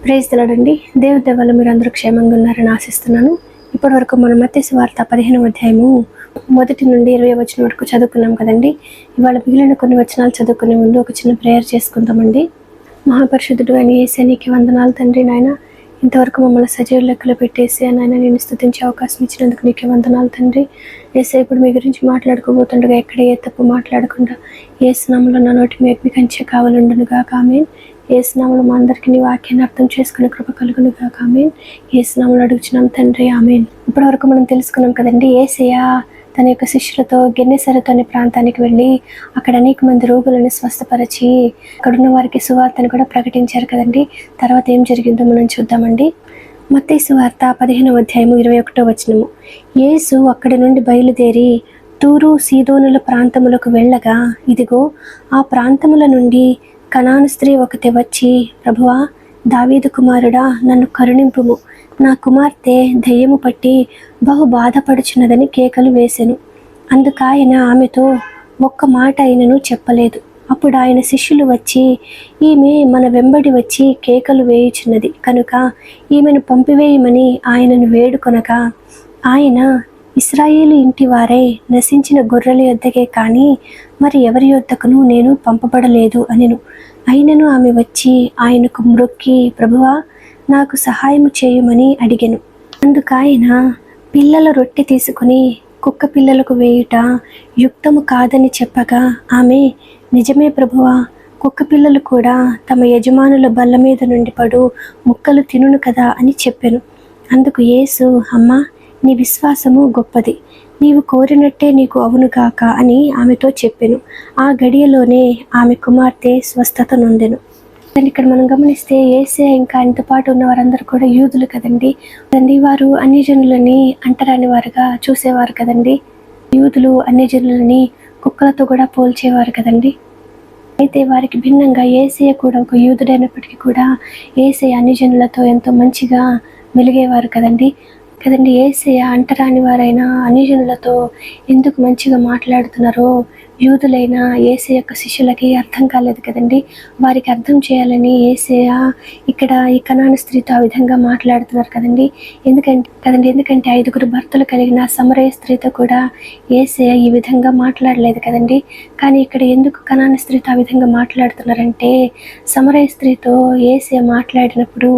Praise the lord అండి. దేవుని దయ వల్ల మీరు అందరూ క్షేమంగా ఉన్నారని ఆశిస్తున్నాను. ఇప్పటి వరకు మనం మత్తయి సువార్త 15వ అధ్యాయము 1 నుండి 20 వచనం వరకు చదువుకున్నాం కదండి. ఇవాళ మిగిలిన కొన్ని వచనాలు చదువుకునే ముందు ఒక చిన్న ప్రేయర్ చేసుకుందామండి. మహాపరిశుద్ధుడు అయిన యేసయ్య నీకు వందనాలు తండ్రి. నాయన ఇంతవరకు మమ్మల్ని సజీవ లెక్కలో పెట్టేసి నాయన నేను స్తుతించే అవకాశం ఇచ్చినందుకు నీకే వందనాలు తండ్రి. యేసయ్య ఇప్పుడు మీ గురించి మాట్లాడుకోబోతుండగా ఎక్కడ ఏ తప్పు మాట్లాడకుండా యేసు నామములో నా నోటి మీ కంచె కావాలండును గాక. ఆమేన్. యేసు నామములో మా అందరికీ నీ వాక్యాన్ని అర్థం చేసుకునే కృప కలుగును గాక. ఆమేన్. యేసు నామములో అడుగుచున్నాం తండ్రి. ఆమేన్. ఇప్పటి వరకు మనం తెలుసుకున్నాం కదండి. యేసయ్య తన యొక్క శిష్యులతో గెన్నెసరెతు అనే ప్రాంతానికి వెళ్ళి అక్కడ అనేక మంది రోగులను స్వస్థపరిచి అక్కడున్న వారికి సువార్తను కూడా ప్రకటించారు కదండి. తర్వాత ఏం జరిగిందో మనం చూద్దామండి. మత్తయి సువార్త 15వ అధ్యాయము 21వ వచనము. యేసు అక్కడి నుండి బయలుదేరి తూరు సీదోనుల ప్రాంతములకు వెళ్ళగా ఇదిగో ఆ ప్రాంతముల నుండి కనాను స్త్రీ ఒకటి వచ్చి, ప్రభువా, దావీదు కుమారుడా, నన్ను కరుణింపుము, నా కుమార్తె దయ్యము పట్టి బహు బాధపడుచున్నదని కేకలు వేసెను. అందుకాయన ఆమెతో ఒక్క మాట అయినను చెప్పలేదు. అప్పుడు ఆయన శిష్యులు వచ్చి, ఈమె మన వెంబడి వచ్చి కేకలు వేయుచున్నది కనుక ఈమెను పంపివేయమని ఆయనను వేడుకొనగా, ఆయన ఇశ్రాయేలు ఇంటి వారై నశించిన గొర్రెల యొద్దకే కానీ మరి ఎవరి యొద్దకును నేను పంపబడలేదు అనెను. అయినను ఆమె వచ్చి ఆయనకు మ్రొక్కి, ప్రభువా, నాకు సహాయము చేయమని అడిగెను. అందుకాయన పిల్లల రొట్టె తీసుకుని కుక్క పిల్లలకు వేయుట యుక్తము కాదని చెప్పగా ఆమె, నిజమే ప్రభువా, కుక్క పిల్లలు కూడా తమ యజమానుల బల్ల మీద నుండి పడు ముక్కలు తినును కదా అని చెప్పెను. అందుకు యేసు, అమ్మా, నీ విశ్వాసము గొప్పది, నీవు కోరినట్టే నీకు అవునుగాక అని ఆమెతో చెప్పెను. ఆ గడియలోనే ఆమె కుమార్తె స్వస్థత నొందెను. ఇక్కడ మనం గమనిస్తే యేసయ్య ఇంకా ఆయనతో పాటు ఉన్న వారందరూ కూడా యూదులు కదండి. వారు అన్యజనులని అంటరాని వారుగా చూసేవారు కదండి. యూదులు అన్యజనులని కుక్కలతో కూడా పోల్చేవారు కదండి. అయితే వారికి భిన్నంగా యేసయ్య కూడా ఒక యూదుడైనప్పటికీ కూడా యేసయ్య అన్యజనులతో ఎంతో మంచిగా మెలిగేవారు కదండి. యేసయ్య అంటరాని వారైన అన్యజనులతో ఎందుకు మంచిగా మాట్లాడుతున్నారో యూదులైన యేసయ్య యొక్క శిష్యులకి అర్థం కాలేదు కదండి. వారికి అర్థం చేయాలని యేసయ్య ఇక్కడ ఈ కనాను స్త్రీతో ఆ విధంగా మాట్లాడుతున్నారు కదండి. ఎందుకంటే 5 భర్తలు కలిగిన సమరయ స్త్రీతో కూడా యేసయ్య ఈ విధంగా మాట్లాడలేదు కదండి. కానీ ఇక్కడ ఎందుకు కనాను స్త్రీతో ఆ విధంగా మాట్లాడుతున్నారంటే, సమరయ స్త్రీతో యేసయ్య మాట్లాడినప్పుడు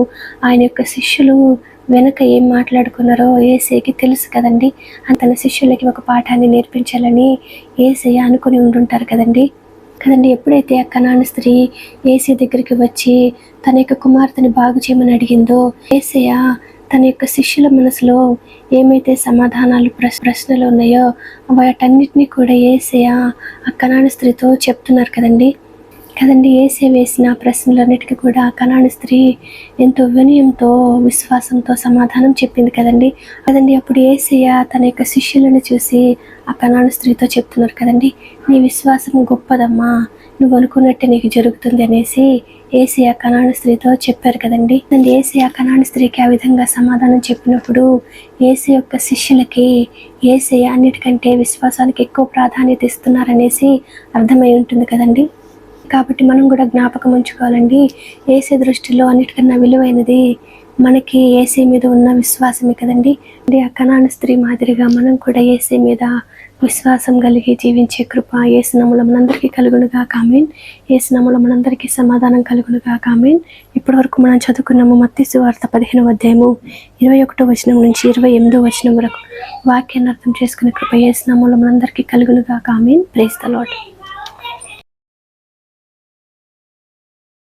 ఆయన యొక్క శిష్యులు వెనక ఏం మాట్లాడుకున్నారో యేసయ్యకి తెలుసు కదండి. తన శిష్యులకి ఒక పాఠాన్ని నేర్పించాలని యేసయ్య అనుకుని ఉండుంటారు కదండి. ఎప్పుడైతే ఆ కనాను స్త్రీ యేసయ్య దగ్గరికి వచ్చి తన యొక్క కుమార్తెని బాగు చేయమని అడిగిందో, యేసయ్య తన యొక్క శిష్యుల మనసులో ఏమైతే సమాధానాలు ప్రశ్నలు ఉన్నాయో వాటన్నిటినీ కూడా యేసయ్య ఆ కనాను స్త్రీతో చెప్తున్నారు కదండి. యేసయ్య వేసిన ప్రశ్నలన్నిటికీ కూడా కనాను స్త్రీ ఎంతో వినయంతో విశ్వాసంతో సమాధానం చెప్పింది కదండి. అప్పుడు యేసయ్య తన యొక్క శిష్యులను చూసి ఆ కనాను స్త్రీతో చెప్తున్నారు కదండి, నీ విశ్వాసం గొప్పదమ్మా, నువ్వు అనుకున్నట్టే నీకు జరుగుతుంది అనేసి యేసయ్య కనాను స్త్రీతో చెప్పారు కదండి. యేసయ్య కనాను స్త్రీకి ఆ విధంగా సమాధానం చెప్పినప్పుడు యేసయ్య యొక్క శిష్యులకి యేసయ్య అన్నిటికంటే విశ్వాసానికి ఎక్కువ ప్రాధాన్యత ఇస్తున్నారనేసి అర్థమై ఉంటుంది కదండి. కాబట్టి మనం కూడా జ్ఞాపకం ఉంచుకోవాలండి, యేసయ్య దృష్టిలో అన్నిటికన్నా విలువైనది మనకి యేసయ్య మీద ఉన్న విశ్వాసమే కదండి. ఆ కనాను స్త్రీ మాదిరిగా మనం కూడా యేసయ్య మీద విశ్వాసం కలిగి జీవించే కృప యేసు నామములో మనందరికీ కలుగునుగాక. ఆమేన్. యేసు నామములో మనందరికీ సమాధానం కలుగునుగాక. ఆమేన్. ఇప్పటి వరకు మనం చదువుకున్నాము మత్తయి సువార్త 15వ అధ్యాయము 21వ వచనం నుంచి 28వ వచనం వరకు వాక్యాన్ని అర్థం చేసుకునే కృప యేసు నామములో మనందరికీ కలుగునుగాక. ఆమేన్. Praise the lord.